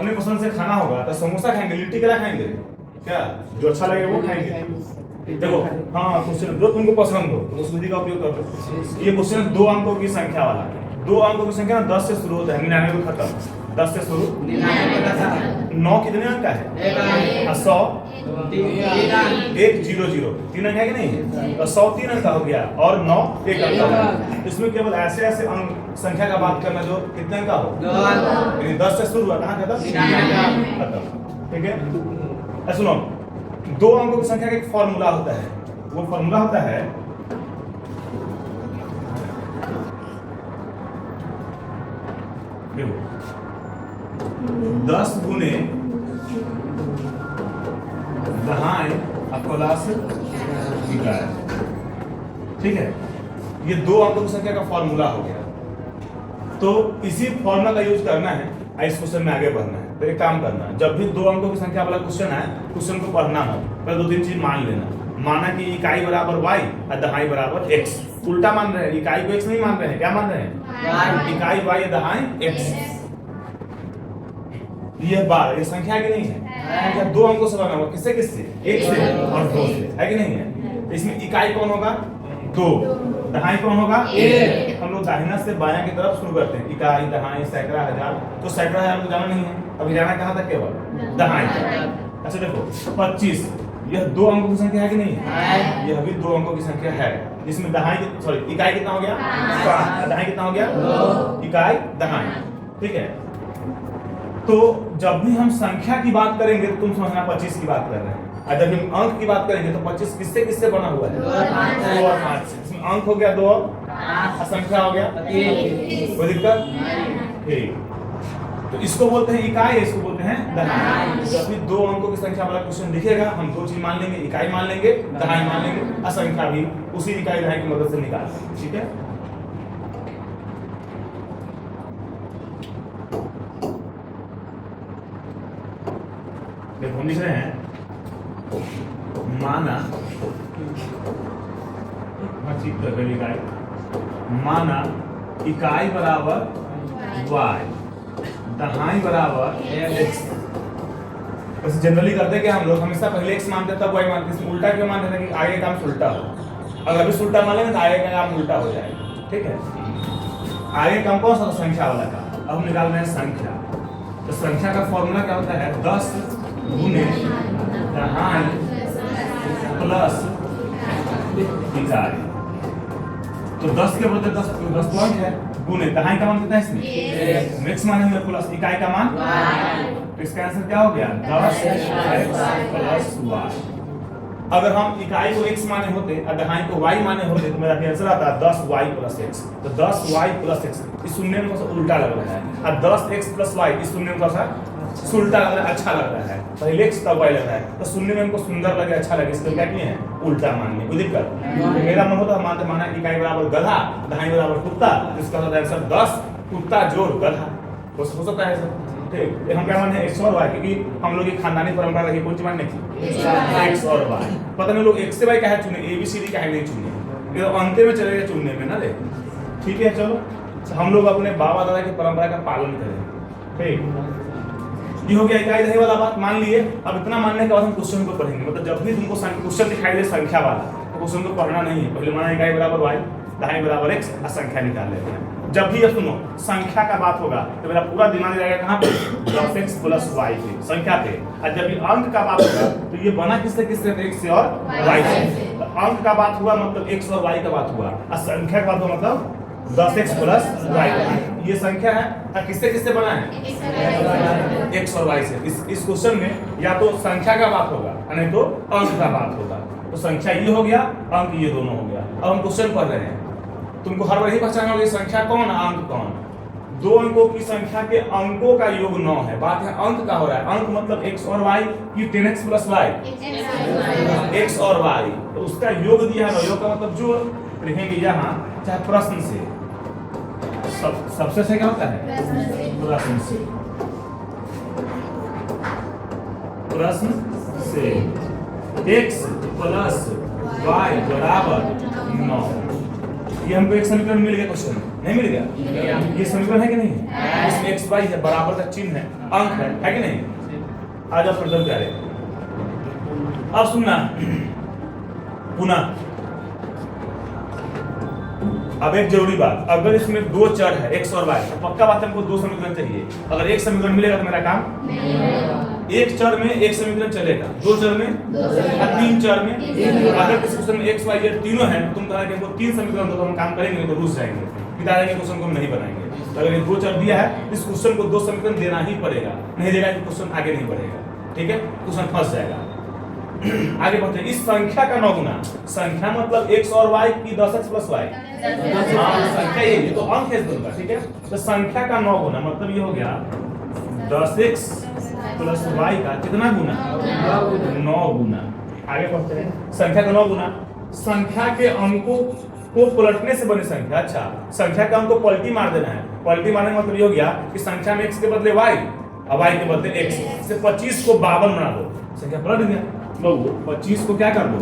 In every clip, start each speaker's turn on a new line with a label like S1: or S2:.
S1: अपने पसंद से खाना होगा तो समोसा खाएंगे, लिट्टी क्या खाएंगे, क्या जो अच्छा लगे वो खाएंगे। देखो हाँ क्वेश्चन जो तुमको पसंद हो उस विधि का उपयोग करो। ये क्वेश्चन 2 अंकों की संख्या वाला है। 2 अंकों की संख्या 10 से शुरू होता है, 99 खत्म, 10 से शुरू। 9 कितने अंक का है? 100 1 0 0 3 अंक है कि नहीं? तो 100 3 अंक का हो गया और 9 1 अंक का हो गया। इसमें केवल ऐसे ऐसे अंक संख्या का बात करना जो कितने अंक का हो, यानी 10 से शुरू हुआ कहाँ खत्म, ठीक है। सुनो 2 अंकों की संख्या का एक फॉर्मूला होता है, वो फॉर्मूला होता है देखो 10 गुने दहाई प्लस इकाई, ठीक है। ये 2 अंकों की संख्या का फॉर्मूला हो गया। तो इसी फॉर्मूला का यूज करना है, इस क्वेश्चन में आगे बढ़ना है। तो एक काम करना है, जब भी 2 अंकों की संख्या वाला क्वेश्चन है, क्वेश्चन को पढ़ना मत, पहले 2-3 चीज मान लेना। माना कि इकाई बराबर y और दहाई बराबर x, उल्टा मान रहे हैं, इकाई को x नहीं मान रहे हैं, क्या मान रहे हैं? इकाई y और दहाई x। ये बार ये संख्या है कि नहीं है? 2 अंकों से बना हुआ, किससे किससे? 1 से और 2 से, है कि नहीं है? इसमें इकाई कौन होगा? 2, दहाई कौन होगा? 1। हम लोग दाहिना से बायां की तरफ शुरू करते हैं, इकाई दहाई सैकड़ा हजार। तो सैकड़ा हजार को जाना नहीं है, अभी जाना कहाँ तक केवल दहाई तक। अच्छा देखो 25, यह 2 अंकों की संख्या है कि नहीं है? यह भी 2 अंकों की संख्या है। इसमें दहाई सॉरी इकाई कितना हो गया? 5, दहाई कितना हो गया? 2, इकाई दहाई, ठीक है। तो जब भी हम संख्या की बात करेंगे तो तुम समझना 25 की बात कर रहे हैं, और जब हम अंक की बात करेंगे तो 25 किससे किससे बना हुआ है? 2 और 5 से। इसमें अंक हो गया 2 और संख्या हो गया 3, कोई दिक्कत? ठीक। तो इसको बोलते हैं इकाई, इसको बोलते हैं दहाई। जब भी 2 अंकों की संख्या वाला क्वेश्चन दिखेगा, हम 2 चीज मान लेंगे, इकाई मान लेंगे, दहाई मान लेंगे, और संख्या भी उसी इकाई दहाई की मदद से निकाल लेंगे, ठीक है। देखो हम लिख रहे हैं माना माना इकाई बराबर y, दहाई बराबर x। वैसे जनरली करते हैं कि हम लोग हमेशा पहले x मानते तब y मानते, इसमें उल्टा क्यों मानते हैं कि आगे का काम उल्टा हो। अगर अभी उल्टा मान लेंगे तो आगे का काम उल्टा हो जाएगा, ठीक है। आगे काम कौन सा? संख्या वाला का। अब हम निकाल रहे हैं संख्या। तो संख्या का फॉर्मूला क्या होता है? 10 गुने दहाई प्लस इकाई। तो 10 के बदले 10 पॉइंट है, गुने दहाई का मान कितना है इसमें? x मानेंगे प्लस इकाई का मान। तो इसका आंसर क्या हो गया? 10x plus y। अगर हम इकाई को x माने होते और दहाई को y माने होते तो मेरा आंसर आता 10y प्लस x। तो 10y प्लस x इस सुनने में थोड़ा उल्टा लग रहा है, और 10x प्लस y इस सुनने में थोड़ा सा उल्टा लग रहा है, अच्छा लग रहा है। पहले x तब y लग रहा है, तो सुनने में हमको सुंदर लगे, अच्छा लगे, इसलिए क्या किए हैं? उल्टा मान लिए। कोई दिक्कत? मेरा मन होता मानते माना इकाई बराबर गधा, दहाई बराबर कुत्ता, इसका आंसर 10 कुत्ता जोड़ गधा हो सकता है सर, ठीक। हम क्या माने x और y, क्योंकि हम लोग की खानदानी परंपरा रही कौन सी मानने की? x और y। पता नहीं लोग x से y काहे चुने, ABCD काहे नहीं चुने, ये तो अंते में चले गए चुनने में ना रे, ठीक है। चलो हम लोग अपने बाबा दादा की परंपरा का पालन करें, ठीक। ये हो गया इकाई दहाई वाला बात मान लिए। अब इतना मानने के बाद हम क्वेश्चन को पढ़ेंगे। मतलब जब भी तुमको क्वेश्चन दिखाई दे संख्या वाला तो क्वेश्चन को पढ़ना नहीं है, पहले माना इकाई बराबर y, दहाई बराबर x, और संख्या निकाल लेते हैं। जब भी ये सुनो संख्या का बात होगा तो मेरा पूरा दिमाग जाएगा कहाँ पे? 10x प्लस y पे, संख्या पे। और जब भी अंक का बात होगा तो ये बना किससे किससे? x से और y से। तो अंक का बात हुआ मतलब x और y का बात हुआ, और संख्या का बात हुआ मतलब 10x प्लस y। ये संख्या है, और किससे किससे बना है? x और y से। इस क्वेश्चन में या तो संख्या का बात होगा नहीं तो अंक का बात होगा। तो संख्या ये हो गया, अंक ये दोनों हो गया। अब हम क्वेश्चन पढ़ रहे हैं, तुमको हर बार ही पहचानना होगा संख्या कौन, अंक कौन। 2 अंकों की संख्या के अंकों का योग 9 है। बात है अंक का हो रहा है। अंक मतलब x और y की 10x प्लस y, x और y, तो उसका योग दिया है। योग का मतलब जो लिखेंगे यहाँ, चाहे प्रश्न से, सबसे से क्या होता है? प्रश्न से। प्रश्न से x प्लस y बराबर 9। ये हमको एक समीकरण मिल गया क्वेश्चन। नहीं मिल गया? ये समीकरण है कि नहीं? इसमें एक्स वाई है, बराबर का चिन्ह है, अंक है कि नहीं? आज आप प्रथम क्या रहे? अब सुनना पुनः, अब एक जरूरी बात, अगर इसमें दो चर है एक्स और वाई, पक्का बात है हमको दो समीकरण चाहिए। अगर एक समीकरण मिलेगा तो मेरा काम नहीं। एक चर में एक समीकरण चलेगा, दो चर में तीन चर में। अगर किसी क्वेश्चन में एक्स वाई जेड तीनों है, तुम कह रहे कि हमको तीन समीकरण दो तो हम काम करेंगे, तो रुस जाएंगे, पिता जाएंगे, क्वेश्चन को हम नहीं बनाएंगे। अगर ये दो चर दिया है, इस क्वेश्चन को दो समीकरण देना ही पड़ेगा, नहीं देगा तो क्वेश्चन आगे नहीं बढ़ेगा। ठीक है, क्वेश्चन फंस जाएगा। आगे बढ़ते हैं। इस संख्या का 9 गुना, संख्या मतलब x और y की 10x प्लस y, संख्या ये तो अंक है दोनों का। ठीक है, तो संख्या का 9 गुना मतलब ये हो गया 10x प्लस y का कितना गुना? 9 गुना। आगे बढ़ते हैं। संख्या का 9 गुना, संख्या के अंकों को पलटने से बनी संख्या। अच्छा, संख्या का अंक को पलटी मार देना है। पलटी मारने का मतलब ये हो गया कि संख्या में x के बदले y और y के बदले x से 25 को 52 बना दो, संख्या पलट गया। 25 को क्या कर दो?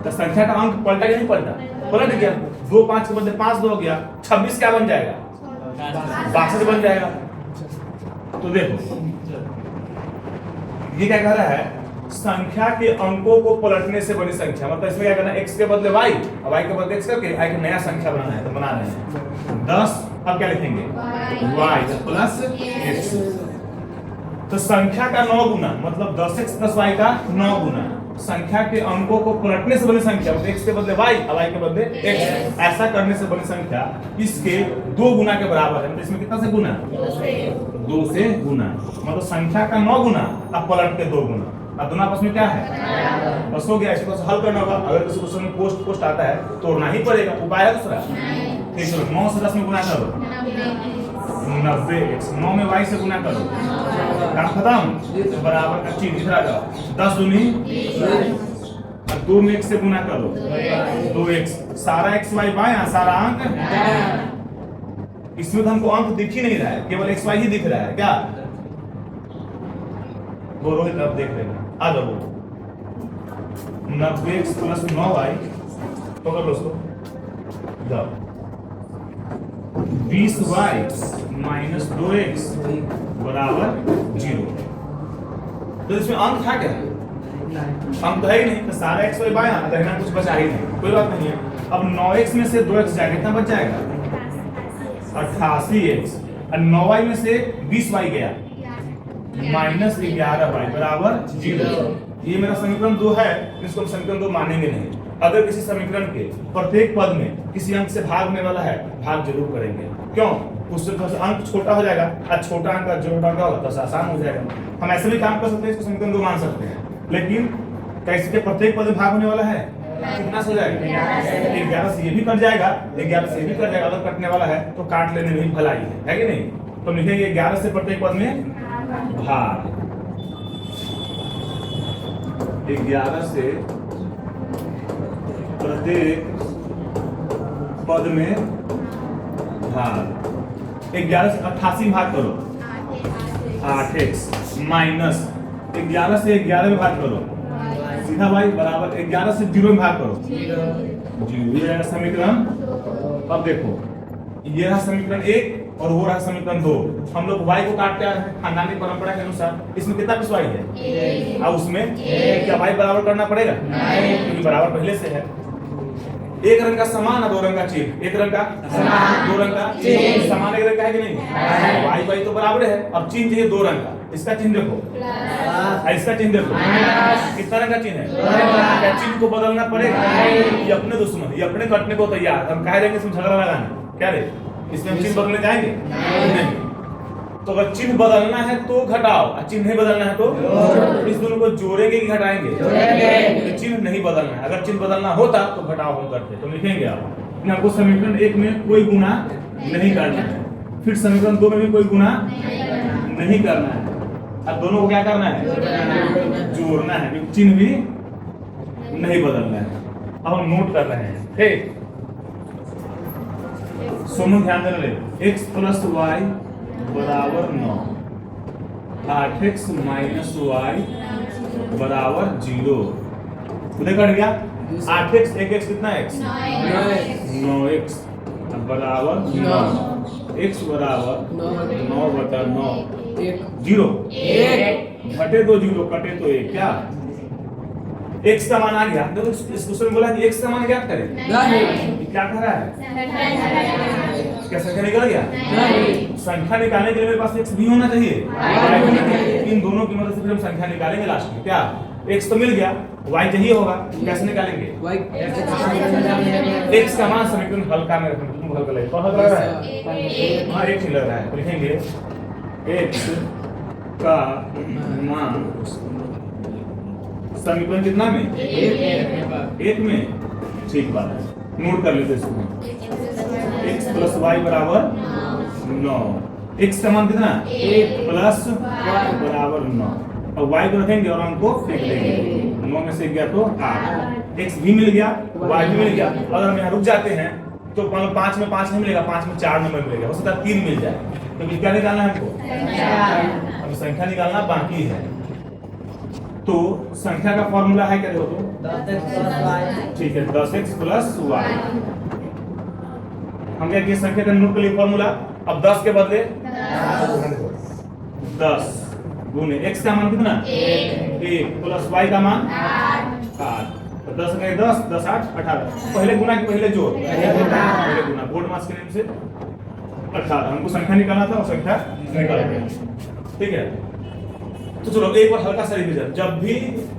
S1: तो संख्या का अंक पलटा या नहीं पलटा? पलट गया। 2 5 के बदले 5 2 हो गया, 26 क्या बन जाएगा? 62 बन जाएगा। तो देखो ये क्या कह रहा है, संख्या के अंकों को पलटने से बड़ी संख्या, मतलब इसमें क्या करना है, x के बदले y और y के बदले x करके y का नया संख्या बनाना है, तो बना रहे हैं 10। अब क्या लिखेंगे? y plus x। तो संख्या का 9 गुना मतलब 10x प्लस y का 9 गुना, संख्या के अंकों को पलटने से बनी संख्या, x के बदले y और y के बदले x, ऐसा करने से बनी संख्या इसके 2 गुना के बराबर है। तो इसमें कितना से गुना? 2 से गुना, मतलब संख्या का 9 गुना अब पलट के 2 गुना। अब दोनों आपस में क्या है? बस हो गया। इसको हल करना होगा। अगर किसी क्वेश्चन में पोस्ट आता है तोड़ना ही पड़ेगा, उपाय है दूसरा। ठीक है, 9 से 10 में गुना करो 90x, 9 में y से गुना करो, काम खत्म, तो बराबर का चिन्ह इधर आ जाओ। 10 दूनी 2 में x से गुना करो 2x, सारा x y बायां, सारा अंक। इसमें तो हमको अंक दिख ही नहीं रहा है, केवल x y ही दिख रहा है। क्या वो रोहित अब देख रहे हैं, आ जाओ। 90x प्लस 9y, पकड़ लो उसको, जाओ। 20y माइनस 2x बराबर 0। तो इसमें अंक था क्या? अंक तो है ही नहीं, तो सारा x y बायां, तो यहाँ कुछ बचा ही नहीं, कोई बात नहीं है। अब 9x में से 2x जाएगा, कितना बच जाएगा? 88x, और 9y में से 20y गया, माइनस 11y बराबर 0। ये मेरा समीकरण 2 है, इसको हम समीकरण 2 मानेंगे नहीं। अगर किसी समीकरण के प्रत्येक पद में किसी अंक से भाग होने वाला है, भाग जरूर करेंगे। क्यों? उससे अंक छोटा हो जाएगा, और छोटा अंक का जो बड़ा होगा तो आसान हो जाएगा। हम ऐसे भी काम कर सकते हैं, इसको समीकरण 2 मान सकते हैं, लेकिन कैसे के प्रत्येक पद में भाग होने वाला है, कितना हो जाएगा? 11 से ये भी कट जाएगा, 11 से ये भी कट जाएगा। अगर कटने वाला है तो काट लेने में भी भलाई है कि नहीं? तो लिखेंगे 11 से प्रत्येक पद में भाग, 11 से प्रत्येक पद में भाग। 11 से 88 भाग करो 8x, माइनस 11 से 11 में भाग करो सीधा भाई बराबर 11 से 0 में भाग करो 0। ये समीकरण, अब देखो ये रहा समीकरण 1 और वो रहा समीकरण 2। हम लोग y को काटते आ रहे हैं खानदानी परंपरा के अनुसार। इसमें कितना पिस y है? अब उसमें क्या y बराबर करना पड़ेगा? क्योंकि बराबर पहले से है। एक रंग का समान है, 2 रंग का चिन्ह, एक रंग का समान, 2 रंग का चिन्ह, समान एक रंग का है कि नहीं? y तो बराबर है। अब चिन्ह चाहिए 2 रंग का, इसका चिन्ह देखो, इसका चिन्ह देखो, कितना रंग का चिन्ह है? क्या चिन्ह को बदलना पड़ेगा? ये अपने दुश्मन, ये अपने कटने को तैयार, हम कह देंगे इसमें झगड़ा लगाना, क्या रे इसमें हम चिन्ह बदलने जाएंगे? नहीं। तो अगर चिन्ह बदलना है तो घटाओ, और चिन्ह नहीं बदलना है तो इस दोनों को जोड़ेंगे कि घटाएंगे? तो चिन्ह नहीं बदलना है। अगर चिन्ह बदलना होता तो घटाओ हम करते। तो लिखेंगे आप आपको समीकरण 1 में कोई गुना नहीं करना है, फिर समीकरण 2 में भी कोई गुना नहीं करना है, अब दोनों को क्या करना है? जोड़ना है, चिन्ह भी नहीं बदलना है। अब हम नोट कर रहे हैं, ठीक? सोनू ध्यान देना ले, x प्लस y बराबर 9, 8x माइनस y बराबर 0। उधर कट गया 8x, 1x कितना x? 9x। अब बराबर 9, x बराबर 9/9, 0 घटे 2 0 कटे तो 1, क्या x का मान आ गया। देखो इस क्वेश्चन में बोला कि x का मान ज्ञात करें, क्या कर रहा है, क्या संख्या निकल गया, संख्या निकालने के लिए मेरे पास x भी होना चाहिए, इन दोनों की मदद से फिर हम संख्या निकालेंगे लास्ट में। क्या x तो मिल गया, y चाहिए होगा, कैसे निकालेंगे, x का मान समीकरण हल्का में रखना, तुम हल्का लगे, कौन हल्का लग रहा है, हाँ एक ही लग रहा है, लिखेंगे x का मान समीकरण कितना में, एक में, ठीक बात है, नोट कर लेते इसको, x प्लस वाई बराबर 9, x का मान कितना, 1 प्लस y बराबर 9, अब y को रखेंगे और हमको फेंक देंगे, 9 में से गया तो 8, x भी मिल गया, y भी मिल गया। अगर हम यहाँ रुक जाते हैं तो 5 में 5 नहीं मिलेगा, 5 में 4 नंबर मिलेगा, हो सकता है 3 मिल जाए, तो क्या निकालना है हमको, अब संख्या निकालना बाकी है। तो संख्या का फॉर्मूला है क्या, देखो ठीक है 10x प्लस y, हम क्या किए संख्या का नोट के लिए फॉर्मूला, अब 10 के बदले 10 गुने x का मान कितना 1 प्लस y का मान 8, तो 10 में 10 10 8 18, पहले गुना कि पहले जोड़, पहले गुना, बोर्ड मास के नेम से 18, हमको संख्या निकालना था और संख्या निकाल गया, ठीक है। तो चलो एक बार हल्का सा रिवीजन, जब भी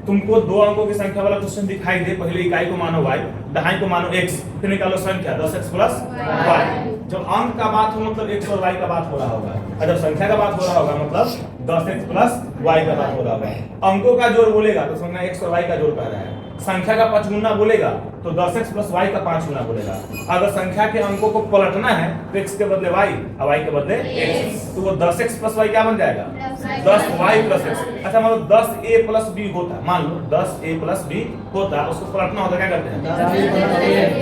S1: तुमको 2 अंकों की संख्या वाला क्वेश्चन दिखाई दे, पहले इकाई को मानो y, दहाई को मानो x, फिर निकालो संख्या 10x प्लस y। जब अंक का बात हो मतलब x और y का बात हो रहा होगा, और जब संख्या का बात हो रहा होगा मतलब 10x प्लस y का बात हो रहा होगा। अंकों का जोड़ बोलेगा तो समझना x और y का जोड़ कह रहा है, संख्या का 5 गुना बोलेगा तो 10x प्लस y का 5 गुना बोलेगा। अगर संख्या के अंकों को पलटना है तो x के बदले y और y के बदले x, तो वो 10x प्लस y क्या बन जाएगा, 10y प्लस x। अच्छा मतलब 10a प्लस b होता, मान लो 10a प्लस b होता, उसको पलटना होता, क्या करते हैं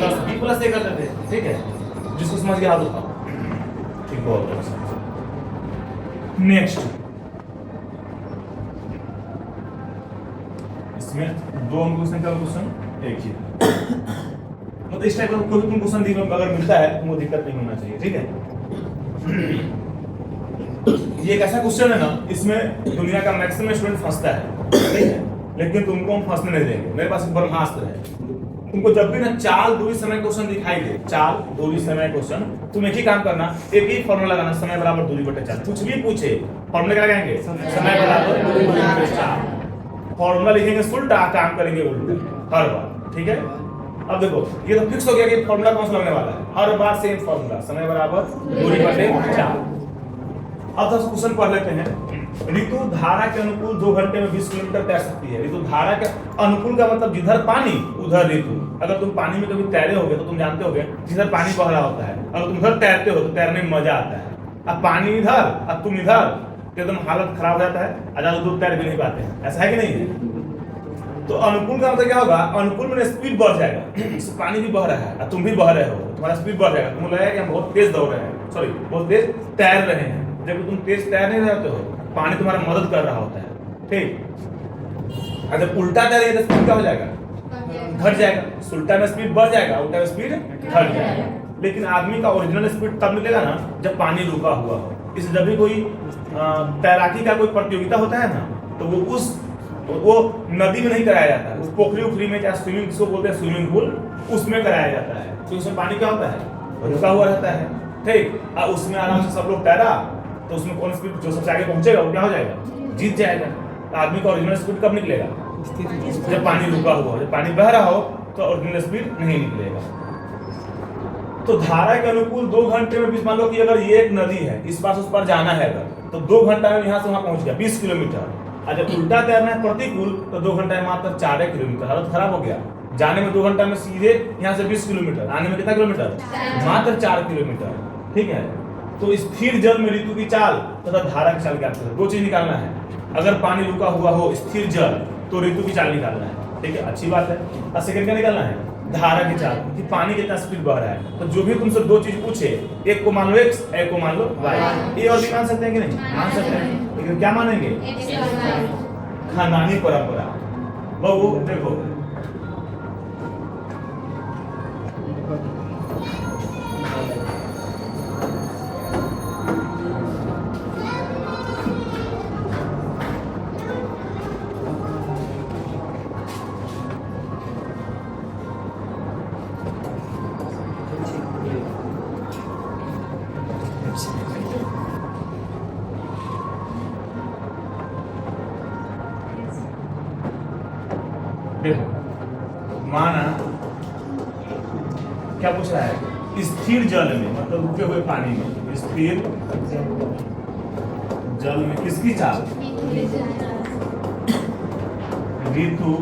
S1: 10b प्लस a कर देते हैं, ठीक है, जिसको समझ गया हाथ उठाओ, ठीक, बहुत अच्छा। नेक्स्ट इसमें 2 अंकों की संख्या का क्वेश्चन एक ही, मतलब इस टाइप का कोई भी क्वेश्चन अगर मिलता है तो वो दिक्कत नहीं होना चाहिए, ठीक है। ये एक ऐसा क्वेश्चन है ना, इसमें दुनिया का मैक्सिमम स्टूडेंट फंसता है, ठीक है, लेकिन तुमको हम फंसने नहीं देंगे। मेरे पास एक ब्रह्मास्त्र है, तुमको जब भी ना चाल दूरी समय क्वेश्चन दिखाई दे, चाल दूरी समय क्वेश्चन, तुम एक ही काम करना, एक ही फॉर्मूला लगाना, समय बराबर दूरी बटे चाल, कुछ भी पूछे फॉर्मूले क्या लगाएंगे, समय बराबर दूरी बटे चाल, फॉर्मूला लिखेंगे उल्टा, काम करेंगे उल्टा हर बार, ठीक है। अब देखो ये तो फिक्स हो गया कि फॉर्मूला कौन सा लगने वाला है, हर बार सेम फॉर्मूला, समय बराबर दूरी बटे चाल। अब तो क्वेश्चन पढ़ लेते हैं। ऋतु धारा के अनुकूल 2 घंटे में 20 किलोमीटर तैर सकती है। ऋतु धारा के अनुकूल का मतलब जिधर पानी उधर ऋतु। अगर तुम पानी में कभी तैरे होगे तो तुम जानते होगे जिधर पानी बह रहा होता है, अगर तुम उधर तैरते हो तो तैरने में मजा आता है। अब पानी इधर अब तुम इधर तो एकदम हालत खराब हो जाता है, ज्यादा दूर तैर भी नहीं पाते हैं, ऐसा है कि नहीं है। तो अनुकूल का मतलब क्या होगा, अनुकूल में स्पीड बढ़ जाएगा, पानी भी बह रहा है और तुम भी बह रहे हो, तुम्हारा स्पीड बढ़ जाएगा, तुमको लगेगा कि हम बहुत तेज दौड़ रहे हैं, सॉरी बहुत तेज तैर रहे हैं। जब तुम तेज तैर नहीं रहते हो, पानी तुम्हारा मदद कर रहा होता है, ठीक। अगर उल्टा तैरेंगे तो स्पीड क्या हो जाएगा, घट जाएगा। उल्टा में स्पीड बढ़ जाएगा, उल्टा में स्पीड घट जाएगा। लेकिन आदमी का ओरिजिनल स्पीड तब निकलेगा ना जब पानी रुका हुआ हो। इसलिए जब भी कोई तैराकी का कोई प्रतियोगिता होता है ना, तो वो नदी में नहीं कराया जाता है, उस पोखरी उखरी में, चाहे स्विमिंग जिसको बोलते हैं स्विमिंग पूल, उसमें कराया जाता है। तो उसमें पानी क्या होता है, रुका हुआ रहता है, ठीक। और उसमें आराम से सब लोग तैरा तो उसमें कौन स्पीड जो सबसे आगे पहुंचेगा वो क्या हो जाएगा, जीत जाएगा। आदमी का ओरिजिनल स्पीड कब निकलेगा, जब पानी रुका हुआ हो। जब पानी बह रहा हो तो ओरिजिनल स्पीड नहीं निकलेगा। तो धारा के अनुकूल 2 घंटे में 20, मान लो कि अगर ये एक नदी है, इस पास उस पर जाना है अगर, तो 2 घंटा में यहाँ से वहां पहुंच गया 20 किलोमीटर। और जब उल्टा तैरना है प्रतिकूल तो 2 घंटा में मात्र 4 किलोमीटर। हालत खराब हो गया, जाने में 2 घंटा में सीधे यहाँ से 20 किलोमीटर, आने में कितना किलोमीटर, मात्र 4 किलोमीटर, ठीक है। तो स्थिर जल में ऋतु की चाल तथा धारा की चाल क्या है, 2 चीज निकालना है। अगर पानी रुका हुआ हो स्थिर जल तो ऋतु की चाल निकालना है, ठीक है, अच्छी बात है। और सेकंड क्या निकालना है, धारा की चाल, कि पानी कितना स्पीड बह रहा है। तो जो भी तुमसे 2 चीज पूछे, एक को मान लो x, एक को मान लो y, ये और भी मान सकते हैं कि नहीं, मान सकते हैं। लेकिन क्या मानेंगे, खानदानी परंपरा। वो देखो देखो माना क्या पूछ रहा है, स्थिर जल में मतलब रुके हुए पानी में, स्थिर जल में किसकी चाल, ऋतु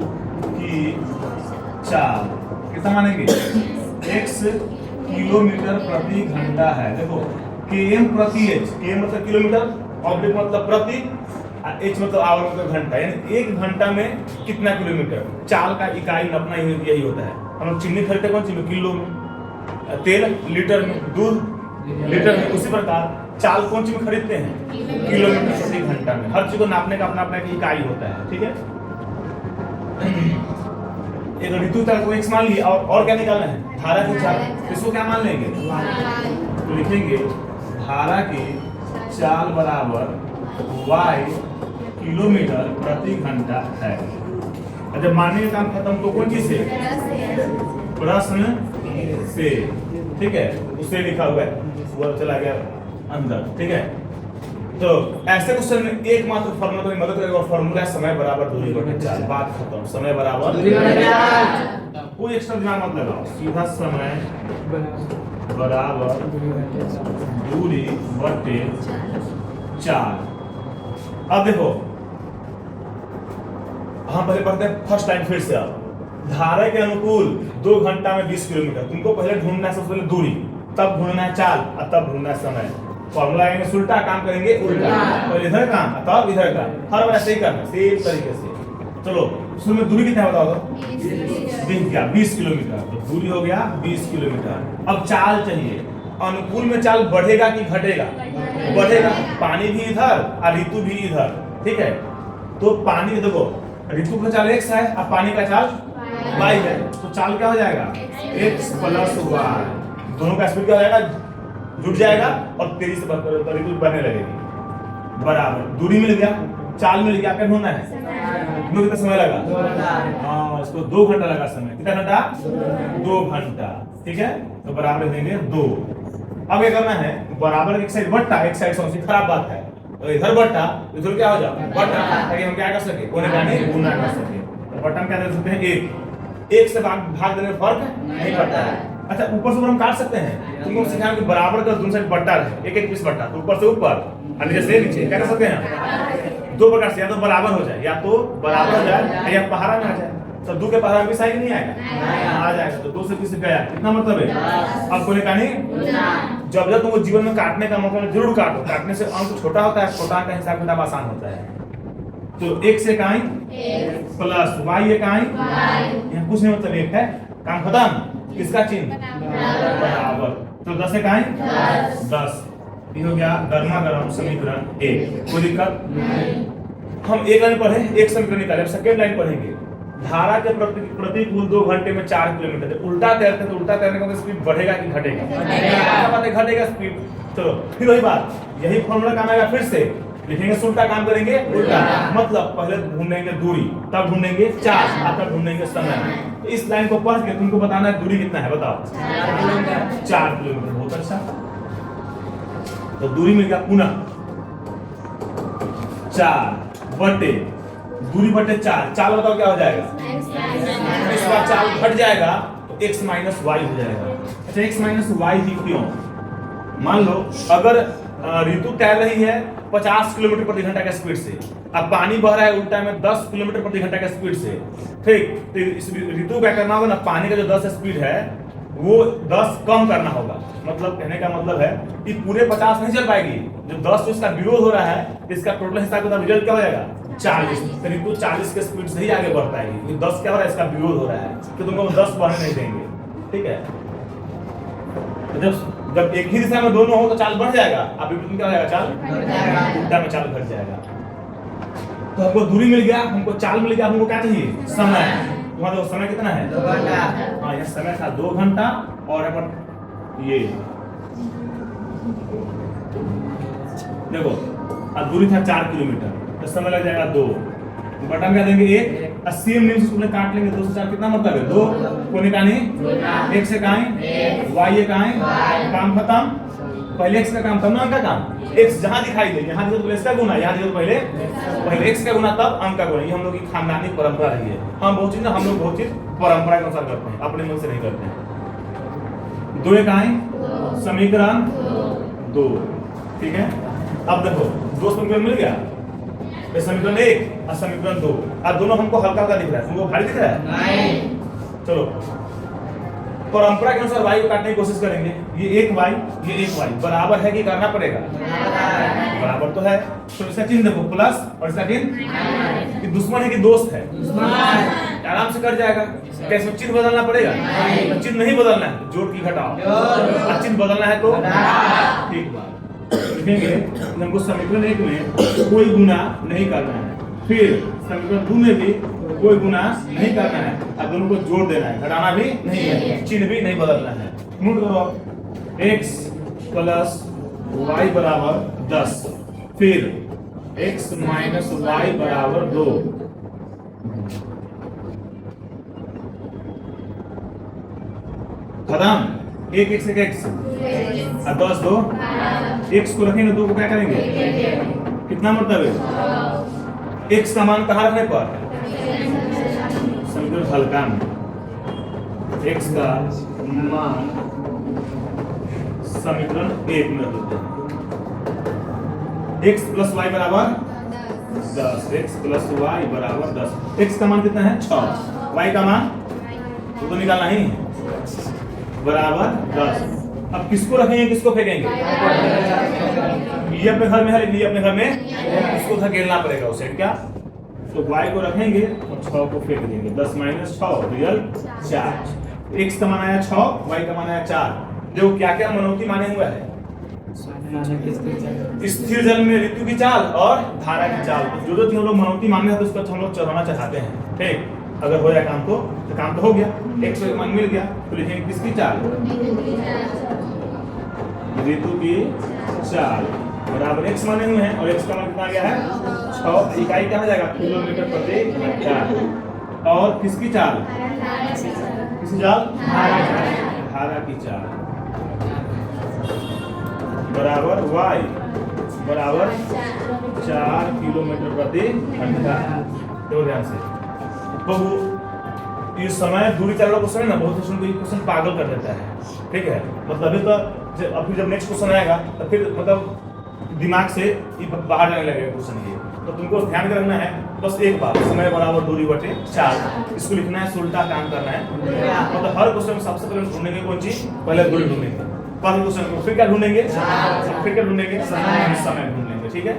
S1: की चाल कितना मानेंगे, x किलोमीटर प्रति घंटा है। देखो km प्रति h, km मतलब किलोमीटर, ऑब्लिक मतलब प्रति, h मतलब आवर मतलब घंटा, यानी एक घंटा में कितना किलोमीटर। चाल का इकाई अपना यही होता है। हम लोग चीनी खरीदते कौन चीनी, किलो में, तेल लीटर में, दूध लीटर में, उसी प्रकार चाल कौन चीज में खरीदते हैं, किलोमीटर प्रति घंटा में। हर चीज को नापने का अपना अपना एक इकाई होता है, ठीक है। एक ऋतु तक को x मान लिया, और क्या निकालना है, धारा की चाल, इसको क्या मान लेंगे, तो लिखेंगे धारा की चाल बराबर y किलोमीटर प्रति घंटा है। जब मानने का काम खत्म तो कौन चीज से, प्रश्न से, ठीक है, उससे लिखा हुआ है, वो चला गया अंदर, ठीक है। तो ऐसे क्वेश्चन में एकमात्र फॉर्मूला तो मदद करेगा, और फॉर्मूला है समय बराबर दूरी बटे चाल। बात खत्म, समय बराबर दूरी बटे चाल, कोई एक्स्ट्रा दिमाग मत लगाओ, सीधा समय बराबर दूरी बटे चाल। अब देखो हम पहले पढ़ते हैं फर्स्ट टाइम, फिर से अब धारा के अनुकूल 2 घंटा में 20 किलोमीटर। तुमको पहले ढूंढना है सबसे पहले दूरी, तब ढूंढना है चाल, और तब ढूंढना है समय। फॉर्मूला में उल्टा काम करेंगे, उल्टा, पहले इधर काम तब इधर का, हर बार ऐसे ही करना सेम तरीके से। चलो शुरू में दूरी कितना बताओ तो, 20 किलोमीटर, तो दूरी हो गया 20 किलोमीटर। अब चाल चाहिए, अनुकूल में चाल बढ़ेगा कि घटेगा, बढ़ेगा, पानी भी इधर और ऋतु भी इधर, ठीक है। तो पानी देखो ऋतु का चाल x है और पानी का चाल y है, तो चाल क्या हो जाएगा, x प्लस y, दोनों का स्पीड क्या हो जाएगा, जुड़ जाएगा और तेजी से ऋतु बढ़ने लगेगी। बराबर दूरी मिल गया, चाल मिल गया, क्या ढूंढना है, कितना समय लगा, हाँ इसको 2 घंटा लगा समय, कितना घंटा, 2 घंटा, ठीक है। तो बराबर देंगे 2। अब ये करना है बराबर एक साइड बट्टा, एक साइड सबसे खराब बात है, तो इधर बट्टा इधर क्या हो जाए बट्टा, ताकि हम क्या कर सके, कोने काने गुना कर सके। तो बट्टा में क्या दे सकते हैं, 1 से भाग देने में फर्क नहीं पड़ता है। अच्छा ऊपर से ऊपर हम काट सकते हैं, तुमको सिखाया कि बराबर का दोनों साइड बट्टा रहे, एक एक पीस बट्टा, तो ऊपर से ऊपर और नीचे से नीचे क्या कर सकते हैं, 2 प्रकार से, या तो बराबर हो जाए, या तो बराबर हो जाए, या पहाड़ा में आ जाए। तो 2 के पहाड़ा में भी साइड नहीं आएगा, आ जाएगा, तो 2 से 20 गया, कितना मतलब है, अब कोने काने जब जब तुमको जीवन में काटने का मौका मिले जरूर काटो, काटने से अंक छोटा होता है, छोटा का हिसाब किताब आसान होता है। तो x इकाई प्लस y इकाई, यहाँ कुछ नहीं मतलब 1 है, काम खत्म, किसका चिन्ह बराबर, तो 10 इकाई 10, ये हो गया गर्मा गर्म समीकरण 1। कोई दिक्कत, हम एक लाइन पढ़े, एक समीकरण निकाले, सेकंड लाइन पढ़ेंगे। धारा के प्रतिकूल 2 घंटे में 4 किलोमीटर, उल्टा तैरते तो उल्टा तैरने का स्पीड बढ़ेगा कि घटेगा, घटेगा स्पीड। चलो फिर वही बात, यही फॉर्मूला काम आएगा, फिर से लिखेंगे, उल्टा काम करेंगे, उल्टा मतलब पहले ढूंढेंगे दूरी, तब ढूंढेंगे चाल, तब ढूंढेंगे समय। तो इस लाइन को पढ़ के तुमको बताना है दूरी कितना है, बताओ 4 किलोमीटर, बहुत अच्छा। तो दूरी मिल गया पुनः 4 बटे दूरी बटे 4, चाल बताओ क्या हो जाएगा, इस बार चाल घट जाएगा तो x माइनस y हो जाएगा। अच्छा x माइनस y ही क्यों, मान लो अगर ऋतु तैर रही है 50 किलोमीटर प्रति घंटा के स्पीड से, अब पानी बह रहा है उल्टा में 10 किलोमीटर प्रति घंटा के स्पीड से, ठीक, तो इस ऋतु क्या करना होगा ना, पानी का जो 10 स्पीड है वो 10 कम करना होगा। मतलब कहने का मतलब है कि पूरे 50 नहीं चल पाएगी, जो 10 इसका विरोध हो रहा है, इसका टोटल हिसाब किताब रिजल्ट क्या हो जाएगा 40, तो 40 के स्पीड से ही आगे बढ़ पाएगी। 10 क्या हो रहा है, इसका विरोध हो रहा है, तो तुमको 10 बढ़ने नहीं देंगे, ठीक है। तो जब एक ही दिशा में दोनों हो तो चाल बढ़ जाएगा, अब विपरीत में क्या हो जाएगा, चाल उल्टा में चाल घट जाएगा। तो हमको दूरी मिल गया, हमको चाल मिल गया, हमको क्या चाहिए, समय। तुम्हारा समय कितना है, 2 घंटा। हाँ यहाँ समय था 2 घंटा, और यहाँ पर ये देखो अब दूरी था 4 किलोमीटर, तो समय लग जाएगा 2, बटन क्या देंगे 1, 80 मिनट से तुमने काट लेंगे, 2 से 4 कितना मतलब है 2, कोने का नहीं, 1 से काएं y ये काएं, काम खत्म, पहले x का काम तब ना अंक का काम। x जहां दिखाई दे, यहां देखो तो x का गुना, यहां देखो तो पहले x का गुना तब अंक का गुना। ये हम लोग की खानदानी परंपरा रही है। हम बहुत चीज परंपरा के अनुसार करते हैं, अपने मन से नहीं करते हैं। 2 एक आए समीकरण 2, ठीक है। अब देखो दो समीकरण मिल गया, समीकरण 1 और समीकरण 2। अब दोनों हमको हल्का हल्का दिख रहा है, तुमको भारी दिख रहा है? नहीं। चलो परंपरा के अनुसार y को काटने की कोशिश करेंगे। ये एक y, ये एक y बराबर है कि करना पड़ेगा? बराबर तो है, तो इसका चिन्ह देखो प्लस और इसका चिन्ह कि दुश्मन है कि दोस्त है? आराम से कट जाएगा। कैसे चिन्ह बदलना पड़ेगा? तो चिन्ह नहीं बदलना है, जोड़ की घटाओ, और चिन्ह बदलना है तो ठीक बात लिखेंगे। हमको समीकरण 1 में कोई गुना नहीं करना है, फिर समीकरण 2 में भी कोई गुना नहीं करना है, अब दोनों को जोड़ देना है, घटाना भी नहीं है, चिन्ह भी नहीं बदलना है। नोट करो x प्लस y बराबर 10, फिर x माइनस y बराबर 2, खत्म। एक x एक x और 10 2, x को रखेंगे 2 को क्या करेंगे? कितना मतलब है? x का मान कहाँ रखने पर? समीकरण हल्का में x का मान समीकरण 1 में होते हैं। x प्लस y बराबर 10, x प्लस y बराबर 10। x का मान कितना है? 6, y का मान तो निकालना ही है, बराबर 10। अब किसको रखेंगे किसको फेंकेंगे? ये अपने घर में है, ये अपने घर में, इसको धकेलना पड़ेगा उसे। क्या? तो y को रखेंगे और 6 को फेंक देंगे। 10 माइनस 6 रियल 4। x का मान आया 6, y का मान आया 4। देखो क्या क्या मनौती माने हुआ है? स्थिर जल में ऋतु की चाल और धारा की चाल। जो जो हम लोग मनौती मानने हैं तो उसको हम लोग चढ़ाना चाहते हैं, ठीक। अगर हो जाए काम तो काम तो हो गया। x का मान मिल गया तो लिखेंगे किसकी चाल? ऋतु की चाल बराबर x माने हुए हैं और x का मान कितना गया है? 6। इकाई कहाँ जाएगा? किलोमीटर प्रति घंटा। और किसकी चाल? किसकी चाल? धारा की चाल बराबर y बराबर 4 किलोमीटर प्रति घंटा। देखो ध्यान से, तो ये समय दूरी चाल वाला क्वेश्चन है ना, बहुत क्वेश्चन को ये क्वेश्चन पागल कर देता है, ठीक है। मतलब अभी तो अभी जब नेक्स्ट क्वेश्चन आएगा तो फिर मतलब दिमाग से ये बाहर जाने लगेगा क्वेश्चन ये। तो तुमको ध्यान में रखना है बस एक बात, समय बराबर दूरी बटे 4, इसको लिखना है, उल्टा काम करना है। मतलब हर क्वेश्चन में सबसे पहले ढूंढेंगे कौन चीज? पहले दूरी ढूंढेंगे, पहले क्वेश्चन को, फिर क्या ढूंढेंगे? फिर क्या ढूंढेंगे? समय ढूंढेंगे, ठीक है।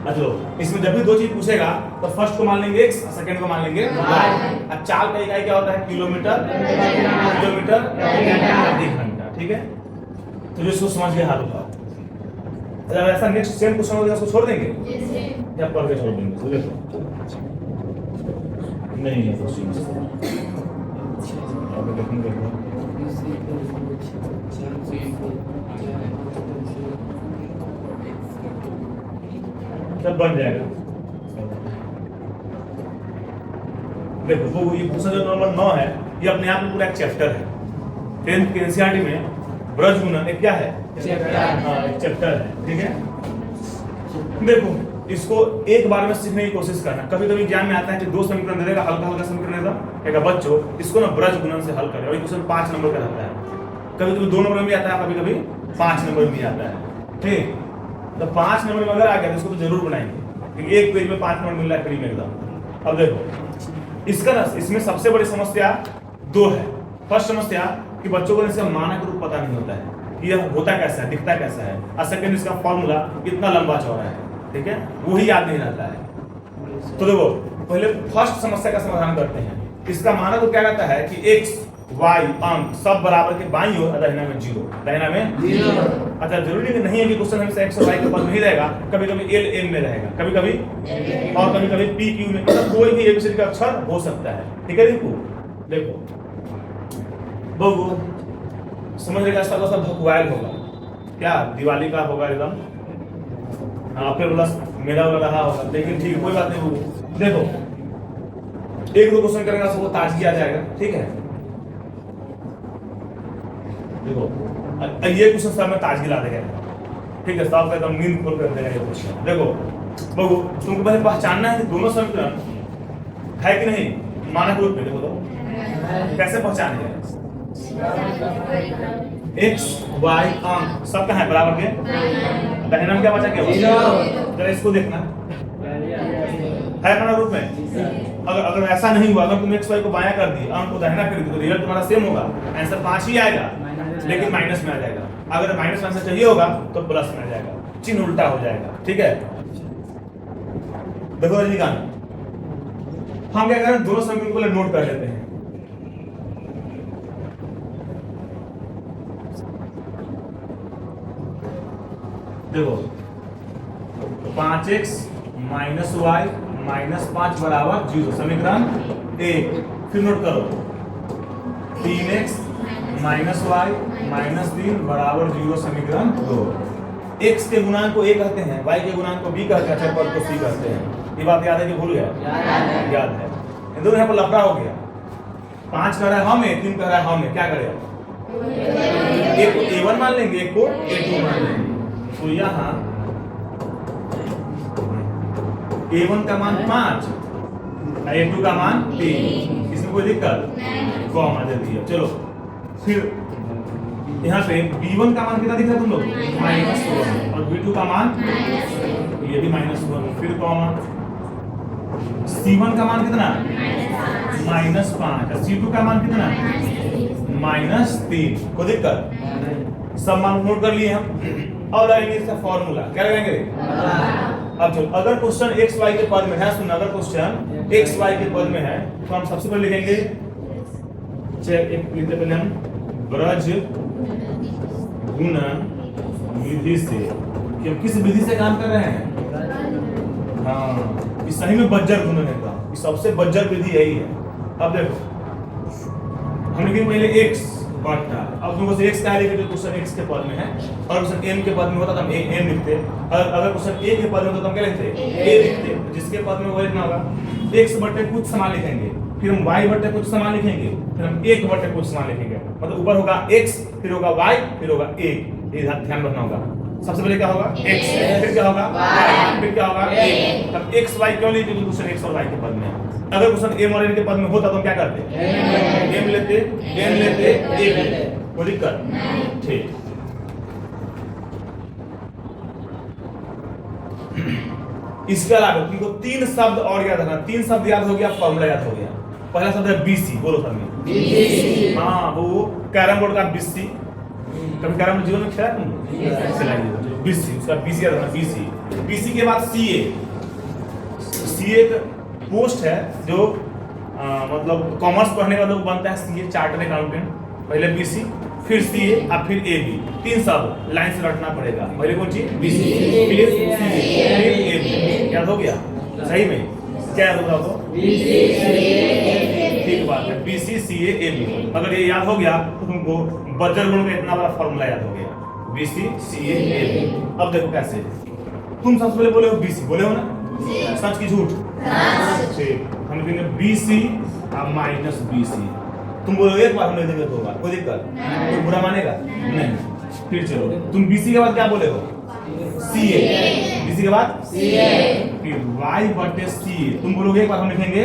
S1: अच्छा, इसमें जब भी दो चीज पूछेगा तो फर्स्ट को मान लेंगे x, सेकंड को मान लेंगे y। अब चाल का इकाई क्या होता है? किलोमीटर प्रति घंटा, ठीक है। तो जो इसको समझ के हाथ उठाओ। अगर ऐसा नेक्स्ट सेम क्वेश्चन होगा उसको छोड़ देंगे या पढ़ के छोड़ देंगे? देखो नहीं है क्वेश्चन अब देखेंगे तब बन जाएगा। देखो वो ये क्वेश्चन जो नंबर 9 है, ये अपने आप में पूरा एक चैप्टर है। 10th के एनसीईआरटी में ब्रज गुणन एक क्या है? एक चैप्टर है, ठीक है। देखो इसको एक बार में सीखने की कोशिश करना। कभी कभी ज्ञान में आता है कि 2 समीकरण दे देगा, हल्का हल्का समीकरण देगा, एक बच्चों इसको ना ब्रज गुणन से हल करें। और ये क्वेश्चन 5 नंबर का रहता है, कभी कभी 2 नंबर में भी आता है, कभी कभी 5 नंबर में भी आता है, ठीक। तो 5 नंबर में अगर आ गया तो इसको तो जरूर बनाएंगे, क्योंकि एक पेज में 5 नंबर मिल रहा है फ्री में एकदम। अब देखो इसका ना, इसमें सबसे बड़ी समस्या 2 है। फर्स्ट समस्या कि बच्चों को इसका मानक रूप पता नहीं होता है कि यह होता कैसा है, दिखता कैसा है। और सेकंड, इसका फॉर्मूला इतना लंबा चौड़ा है, ठीक है, वो ही याद नहीं रहता है। तो देखो पहले फर्स्ट समस्या का समाधान करते हैं। इसका मानक क्या कहता है कि x y अंक सब बराबर के बाईं ओर, दाहिना में 0, दाहिना में 0। अच्छा, जरूरी नहीं है कि क्वेश्चन हमेशा x और y के पद में ही रहेगा, कभी कभी l m में रहेगा, कभी कभी और कभी कभी p q में, मतलब कोई भी एबीसीडी का अक्षर हो सकता है, ठीक है। देखो बबू समझ लेगा, इसका मतलब भगवाइल होगा क्या? दिवाली का होगा एकदम, हाँ, फिर बोला मेरा वाला रहा होगा, लेकिन ठीक कोई बात नहीं। देखो 1-2 क्वेश्चन करेगा सबको ताजगी आ जाएगा, ठीक है। देखो ये क्वेश्चन सब में ताजगी ला देगा, ठीक है, सब एकदम नींद खोल कर देगा ये क्वेश्चन। देखो बहू, तुमको पहले पहचानना है कि दोनों समीकरण है कि नहीं मानक रूप में। देखो तो कैसे पहचानेंगे? x y अंक सबका है बराबर के, दाहिना में क्या बचा क्या? जरा इसको देखना है मानक रूप में। अगर ऐसा नहीं हुआ, अगर तुम x y को बायां कर दी, अंक को दाहिना कर दी, तो रिजल्ट तुम्हारा सेम होगा, आंसर 5 ही आएगा, लेकिन माइनस में आ जाएगा। अगर माइनस आंसर चाहिए होगा तो प्लस में आ जाएगा, चिन्ह उल्टा हो जाएगा, ठीक है। देखो रजनीकांत, हम क्या करें, दोनों समीकरण को पहले नोट कर लेते हैं। देखो 5x माइनस वाई माइनस 5 बराबर 0, समीकरण 1। फिर नोट करो 3x माइनस वाई माइनस 3 बराबर 0, समीकरण 2। x के गुणांक को a कहते हैं, y के गुणांक को b कहते हैं, अचर पद को c कहते हैं। ये बात याद है कि भूल गया? याद है। इन दोनों यहाँ पर लफड़ा हो गया, 5 कह रहा है हम, 3 कह रहा है हम, क्या करें? एक को a1 मान लेंगे, एक को a2 मान लेंगे। तो यहाँ a1 का मान 5, a2 का मान 3, इसमें कोई दिक्कत? कॉमा दे दिया। चलो फिर यहाँ पे b1 का मान कितना दिख रहा है तुम लोग? -1, और b2 का मान ये भी -1, फिर कॉमा। c1 का मान कितना? -5, c2 का मान कितना? -3। कोई दिक्कत? सब मान नोट कर लिए हम। अब लगाएंगे इसका फॉर्मूला, क्या लगाएंगे? अब चलो, अगर क्वेश्चन x y के पद में है, सुन, अगर क्वेश्चन x y के पद में है तो हम सबसे पहले लिखेंगे, एक लिखते पहले हम ब्रज गुणन विधि से, कि हम किस विधि से काम कर रहे हैं? हाँ, इस सही में बज्जर गुणन है का, इस सबसे बज्जर विधि यही है। अब देखो हम लिखेंगे पहले x बटा, अब तुमको से x क्या लिखे तो क्वेश्चन x के पद में है, और क्वेश्चन m के पद में होता तो हम m लिखते, अगर क्वेश्चन a के पद में होता तो हम क्या लिखते? a लिखते। जिसके पद में वो लिखना होगा, x बटे कुछ समान लिखेंगे, फिर हम y बटे कुछ समान लिखेंगे, फिर हम 1 बटे कुछ समान लिखेंगे। मतलब ऊपर होगा x, फिर होगा y, फिर होगा 1, ये ध्यान रखना होगा। सबसे पहले क्या होगा? x, फिर क्या होगा? y, फिर क्या होगा? 1। अब x y क्यों लिखे? क्योंकि क्वेश्चन x और y के पद में है। अगर क्वेश्चन m और n के पद में होता तो हम क्या करते? m लेते, n लेते, a लेते, कोई दिक्कत? ठीक। इसके अलावा तुमको 3 शब्द और याद रखना। 3 शब्द याद हो गया, फॉर्मूला याद हो गया। पहला शब्द है BC, बोलो सब में। हाँ, वो कैरम बोर्ड का BC, कभी कैरम बोर्ड जीवन में खेला तुम? चलाइए BC, उसका BC याद रखना। BC के बाद CA। CA एक पोस्ट है जो मतलब कॉमर्स पढ़ने का लोग बनता है CA, चार्टर्ड अकाउंटेंट। पहले BC, फिर CA और फिर AB। 3 शब्द लाइन से रटना पड़ेगा। पहले कौन चीज? BC, फिर CA, फिर AB। याद हो गया? सही में क्या याद होगा आपको? BC, CA, ठीक बात है, BC, CA, AB। अगर ये याद हो गया तो तुमको बज्जर गुण का इतना बड़ा फॉर्मूला याद हो गया, BC, CA, AB। अब देखो कैसे, तुम सबसे पहले बोले हो BC, बोले हो ना? सच की झूठ? ठीक, हम लिखेंगे BC और -BC। तुम बोलोगे एक बार हम नहीं देंगे तो होगा, कोई दिक्कत? कोई बुरा मानेगा? नहीं। फिर चलो, तुम BC के बाद क्या बोले हो? CA। BC के बाद CA, फिर Y बटे CA। तुम बोलोगे एक बार हम लिखेंगे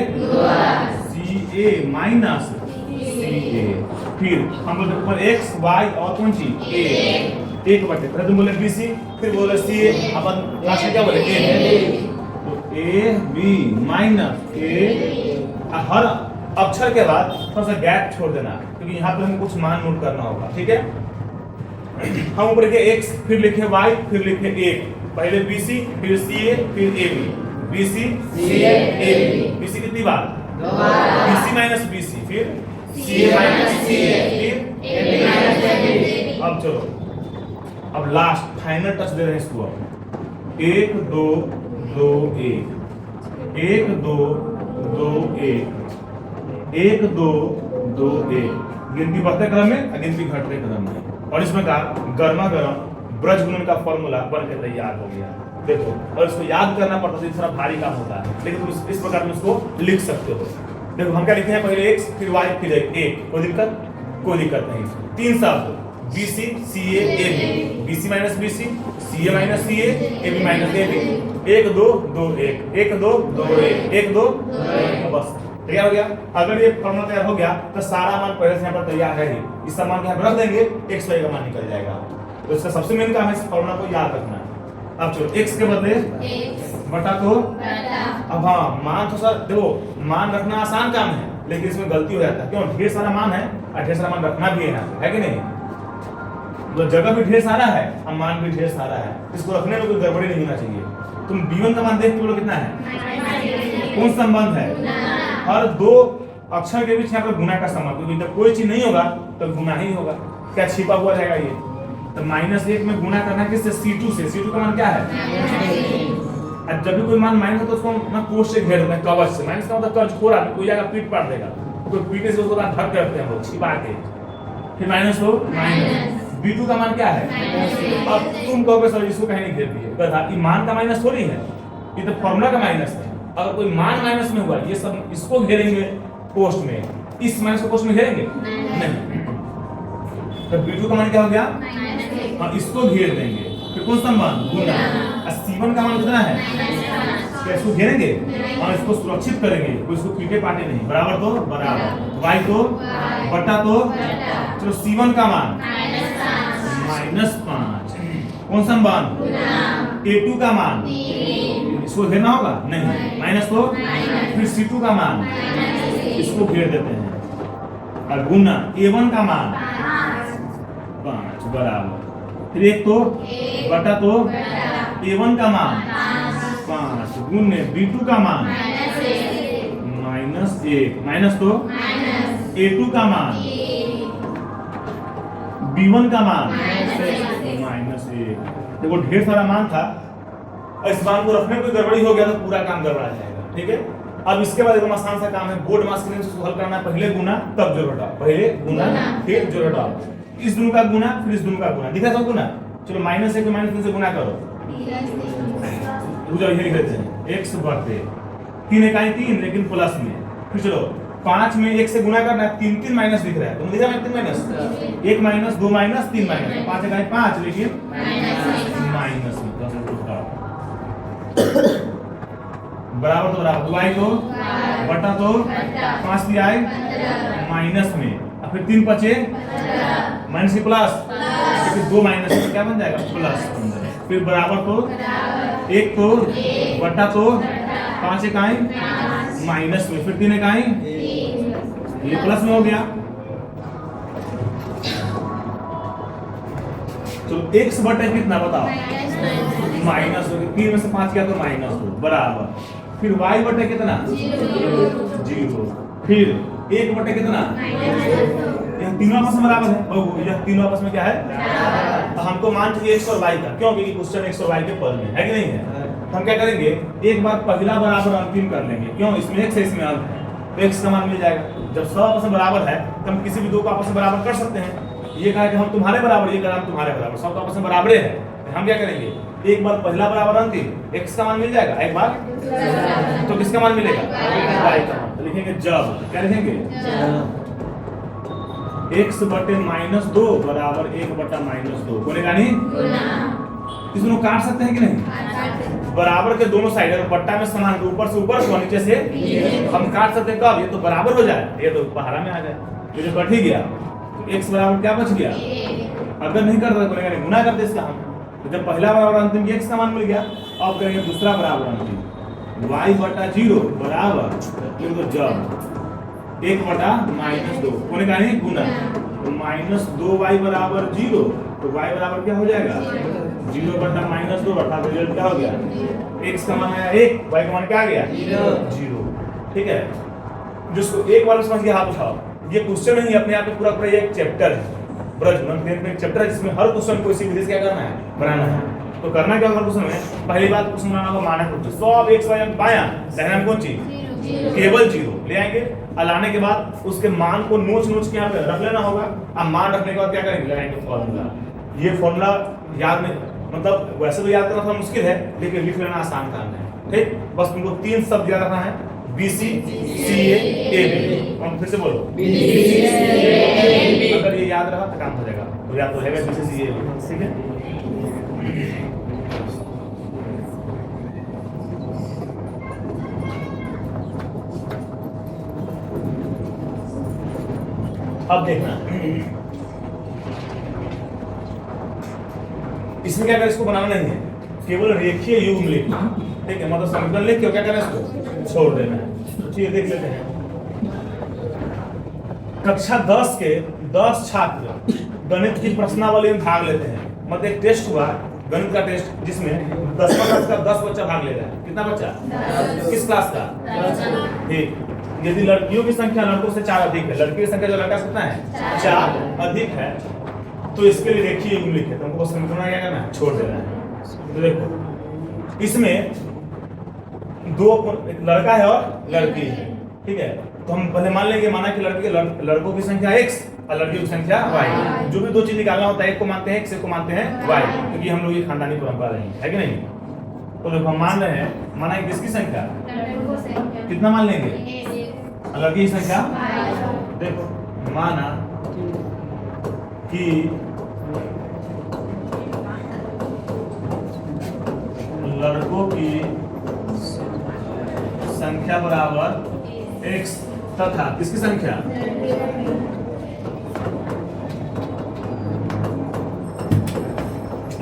S1: CA माइनस CA। फिर हम बोलते ऊपर x y और कौन सी a, 1 बटे, पहले तुम बोले BC, फिर बोले CA, अपन लास्ट में क्या बोले? A। तो A B माइनस A, हर अक्षर के बाद थोड़ा सा गैप छोड़ देना, क्योंकि यहाँ पर हमें कुछ मान नोट करना होगा, ठीक है। हम ऊपर लिखे x, फिर लिखे y, फिर लिखे 1, पहले BC, फिर CA, फिर AB। BC, CA, AB। BC कितनी बार? 2 बार। BC माइनस BC, फिर CA माइनस CA, फिर AB माइनस AB। अब चलो, अब लास्ट फाइनल टच दे रहे हैं इसको। 1 2 2 1, 1 2 2 1, 1 2 2 1। गिनती बढ़ते क्रम में, गिनती घटते क्रम में। और इसमें का गर्मा गर्म ब्रज गुणन का फॉर्मूला बन के तैयार हो गया। देखो, और इसको याद करना पड़ता है, थोड़ा भारी काम होता है, लेकिन तुम इस प्रकार में इसको लिख सकते हो। देखो हम क्या लिखे हैं? पहले x, फिर y, फिर 1, कोई दिक्कत? कोई दिक्कत नहीं। 3 शब्द BC CA AB, BC minus BC, CA minus CA, AB minus AB, 1 2 2 1 1 2 2 1 1 2 बस तैयार हो गया। अगर ये फॉर्मूला तैयार हो गया तो सारा मान पहले से यहाँ पर तैयार है ही, इस मान को यहाँ पर रख देंगे, x y का मान निकल जाएगा। तो इसका सबसे मेन काम है इस फॉर्मूला को याद रखना। अब चलो x के बदले बटा तो अब हाँ मान तो सर देखो मान रखना आसान काम है, लेकिन इसमें गलती हो जाता है। क्यों? ढेर सारा मान है और ढेर सारा मान रखना भी है कि नहीं? तो जगह भी ढेर सारा है और मान भी ढेर सारा है, इसको रखने में कोई गड़बड़ी नहीं होना चाहिए। तुम b1 का मान देख के बोलो कितना है, कौन संबंध है? हर दो अक्षर के बीच यहाँ पर गुना का संबंध, क्योंकि जब कोई चीज नहीं होगा तो गुना ही होगा। क्या छिपा हुआ रहेगा ये? तो -1 में गुना करना है किससे? C2 से। C2 का मान क्या है? अब जब भी कोई मान माइनस हो तो उसको ना कोष से घेर देते हैं, कवच से। माइनस का मतलब कवच खोरा, कोई जाएगा पीट पाट देगा, कोई पीटे से उसको ढक करते हैं लोग छिपा के, फिर माइनस हो माइनस। B2 का मान क्या है? अब तुम कहोगे सर इसको कहीं नहीं घेर दिए, गधा, ये मान का माइनस थोड़ी है, ये तो फॉर्मूला का माइनस है। अगर कोई मान माइनस में हुआ, ये सब इसको घेरेंगे कोष्ठ में, इस माइनस को कोष्ठ में घेरेंगे नहीं। तो B2 का मान क्या हो गया? और इसको घेर देंगे, फिर कौन सा मान? गुना। C1 का मान कितना है? क्या इसको घेरेंगे और इसको सुरक्षित करेंगे, कोई इसको पीटे पाटे नहीं। बराबर तो बराबर, y तो बटा तो चलो C1 का मान -5, कौन सा मान? A2 का मान इसको घेरना होगा नहीं, माइनस तो फिर C2 का मान इसको घेर देते हैं और गुना A1 का मान 5 बराबर, फिर एक तो बटा तो A1 का मान 5 गुने B2 का मान -1 माइनस तो A2 का मान B1 का मान -1। देखो ढेर सारा मान था, इस मान को रखने में कोई गड़बड़ी हो गया तो पूरा काम गड़बड़ा जाएगा। ठीक है, अब इसके बाद एकदम आसान सा काम है, बोर्ड मास के लिए हल करना है। पहले गुना तब जोड़ घटाओ, पहले गुना फिर जोड़ घटाओ, इस दोनों का गुना फिर इस दोनों का गुना, दिखा सब गुना। चलो -1 को -3 से गुना करो, रुको यही करते हैं, x बढ़ते 3 इकाई 3 लेकिन प्लस में। फिर चलो 5 में 1 से गुना करना है, 3 3 माइनस दिख रहा है, तुम दिखा 3 माइनस 1 माइनस 2 माइनस 3 माइनस 5 इकाई 5 लेकिन माइनस में बराबर तो बराबर, y तो बटा तो 5 की आई माइनस में, और फिर 3 बचे माइनस से प्लस, फिर 2 माइनस में क्या बन जाएगा? प्लस। फिर बराबर तो 1 तो बटा तो 5 इकाई माइनस में, फिर 3 इकाई ये प्लस में हो गया। तो x बटा कितना बताओ? माइनस हो गया, 3 में से 5 किया तो -2 बराबर, फिर y बटा कितना? 0, फिर 1 बटा कितना? यह तीनों आपस में बराबर है, यह तीनों आपस में क्या है? तो हमको मान चाहिए x और y का, क्यों? क्योंकि क्वेश्चन x और y के पद में है कि नहीं है। तो हम क्या करेंगे, एक बार पहला बराबर अंतिम कर लेंगे, क्यों? इसमें x है इसमें अंत है, तो x का मान मिल जाएगा। जब सब आपस में बराबर है तो हम किसी भी दो को आपस में बराबर कर सकते हैं। ये कहा कि हम तुम्हारे बराबर, ये कहा हम तुम्हारे बराबर, सब आपस में बराबर है। हम क्या करेंगे, एक बार पहला बराबर अंतिम, x का मान मिल जाएगा, एक बार तो किसका मान मिलेगा? y का मान। तो लिखेंगे जब, क्या लिखेंगे? x बटे -2 बराबर 1 बटा -2, बोलेगा नहीं? इसको काट सकते हैं कि नहीं? बराबर के दोनों साइड, अगर बट्टा में समान ऊपर से ऊपर और नीचे से हम काट सकते हैं। कब? ये तो बराबर हो जाए, ये तो पहाड़ा में आ जाए, ये जो कट ही गया तो x बराबर क्या बच गया? अगर नहीं करता तो बोलेगा गुना करते इसका हम। तो जब पहला बराबर अंतिम x का मान मिल गया, अब करेंगे दूसरा बराबर अंतिम, y बटा 0 बराबर, तो जब 1 बटा -2 होने का नहीं गुना, तो -2y बराबर 0, तो y बराबर क्या हो जाएगा? 0 बटा -2 अर्थात रिजल्ट क्या हो गया? x का मान आया 1, y का मान क्या आ गया? 0। ठीक है, जिसको एक बार समझ के हाथ उठाओ। ये क्वेश्चन नहीं अपने आप में पूरा पूरा एक चैप्टर है, ब्रज मंत्र में एक चैप्टर है, जिसमें हर क्वेश्चन को इसी विधि से क्या करना है? बनाना है। तो करना क्या होगा क्वेश्चन में? पहली बात क्वेश्चन बनाना होगा मानक रूप से, सब x y अंक पाया, दाहिना में कौन चीज? केवल 0 ले आएंगे, और लाने के बाद उसके मान को नोच के यहाँ पे रख लेना होगा। अब मान रखने के बाद क्या करेंगे? लगाएंगे फॉर्मूला। ये फॉर्मूला याद नहीं, मतलब वैसे तो याद करना थोड़ा मुश्किल है, लेकिन लिख लेना आसान काम है। ठीक, बस तुमको 3 शब्द याद रखना है, BC CA AB। हम फिर से बोलो अगर ये याद रहा तो काम हो जाएगा। तो या तो है BC CA AB, ठीक है। अब देखना इसमें क्या करें, इसको बनाना नहीं है, केवल रेखीय युग्म लिखना, ठीक है। मतलब समीकरण लिख के क्या करना है, इसको छोड़ देना है। ठीक है, देख लेते हैं। कक्षा 10 के 10 छात्र गणित की प्रश्नावली में भाग लेते हैं। मतलब एक टेस्ट हुआ गणित का टेस्ट, जिसमें 10वां क्लास का 10 बच्चा भाग ले रहा है। कितना बच्चा? 10। किस क्लास का? 10। ठीक। यदि लड़कियों की संख्या लड़कों से 4 अधिक है, लड़की की संख्या जो लड़का से कितना है 4 अधिक है, तो इसके लिए रेखीय युग्म लिखे। तुमको बस समीकरण क्या करना है, छोड़ देना है। तो देखो इसमें दो, एक लड़का है और लड़की है, ठीक है। तो हम पहले मान लेंगे, माना कि लड़कों की संख्या x और लड़कियों की संख्या y। जो भी दो चीज निकालना होता है, एक को मानते हैं x, एक को मानते हैं y, क्योंकि हम लोग ये खानदानी परंपरा रही है कि नहीं। तो देखो हम मान रहे हैं, माना कि किसकी संख्या कितना मान लेंगे, लड़की की संख्या। देखो माना कि लड़कों की संख्या बराबर x तथा किसकी संख्या,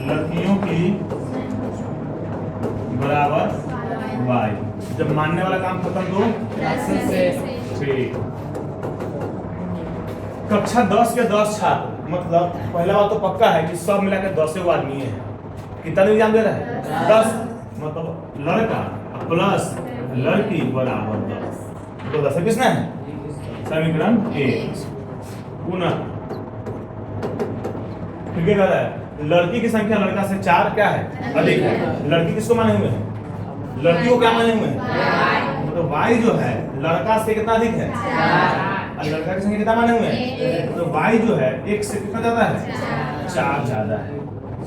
S1: लड़कियों की बराबर y। जब मानने वाला काम खत्म तो ठीक। कक्षा 10 के 10 छात्र, मतलब पहला बात तो पक्का है कि सब मिलाकर 10 आदमी है। कितना एग्जाम दे रहा है 10, मतलब लड़का प्लस लड़की बराबर 10। तो 10 किसना है, समीकरण 1। पुनः फिर क्या कह रहा है, लड़की की संख्या लड़का से 4 क्या है अधिक है। लड़की किसको माने हुए हैं, लड़की को क्या माने हुए हैं, मतलब y जो है लड़का से कितना अधिक है, और लड़का की संख्या कितना माने हुए हैं, तो y जो है 1 से कितना ज्यादा है, 4 ज्यादा है।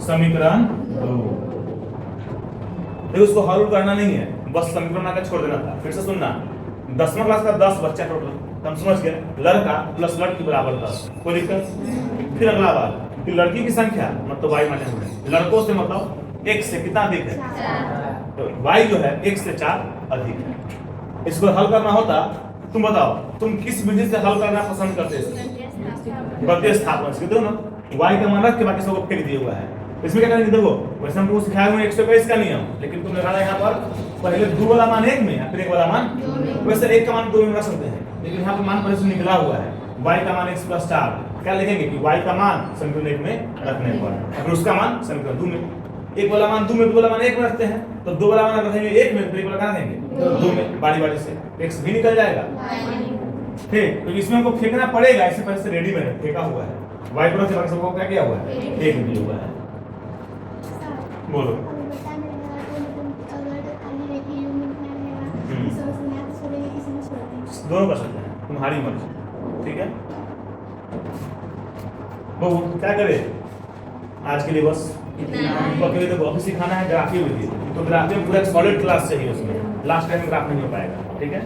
S1: समीकरण 2। देखो उसको हल करना नहीं है, बस समीकरण आकर छोड़ देना था। फिर से सुनना, 10वां क्लास का 10 बच्चा टोटल, हम समझ गए, लड़का प्लस लड़की बराबर 10, कोई दिक्कत। फिर अगला बात कि लड़की की संख्या मतलब y माने हुए हैं, लड़कों से मतलब 1 से कितना अधिक है, तो y जो है 1 से 4 अधिक है। इसको हल करना होता, तुम बताओ तुम किस विधि से हल करना पसंद करते हो, प्रतिस्थापन से। देखो ना y का मान रख के बाकी सबको फेंक दिया हुआ है। इसमें क्या करेंगे, देखो वैसे हमको सिखाया हुआ 121 का नियम, लेकिन तुमने कहा यहाँ पर पहले 2 वाला मान 1 में, फिर 1 वाला मान, वैसे 1 का मान 2 में रख सकते हैं, लेकिन यहाँ पर मान पहले से निकला हुआ है। y का मान x + 4, क्या लिखेंगे कि y का मान समीकरण 1 में रखने पर, फिर उसका मान समीकरण 2 में। 1 वाला मान 2 में, 2 वाला मान 1 में रखते हैं, तो 2 वाला मान रखेंगे 1 में, फिर 1 वाला कहाँ रखेंगे 2 में, बारी बारी से x भी निकल जाएगा। ठीक, तो इसमें हमको फेंकना पड़ेगा, इससे पहले से रेडी में फेंका हुआ है। y पर से बाकी सबको क्या किया हुआ है, 1 में दिया हुआ है। बोलो दोनों कर सकते हैं, तुम्हारी मर्जी, ठीक है। वो क्या करे आज के लिए बस इतना, तो ऑफिस सिखाना है, ग्राफी भी थी, तो ग्राफी में पूरा सॉलिड क्लास चाहिए, उसमें लास्ट टाइम ग्राफ नहीं हो पाएगा, ठीक है।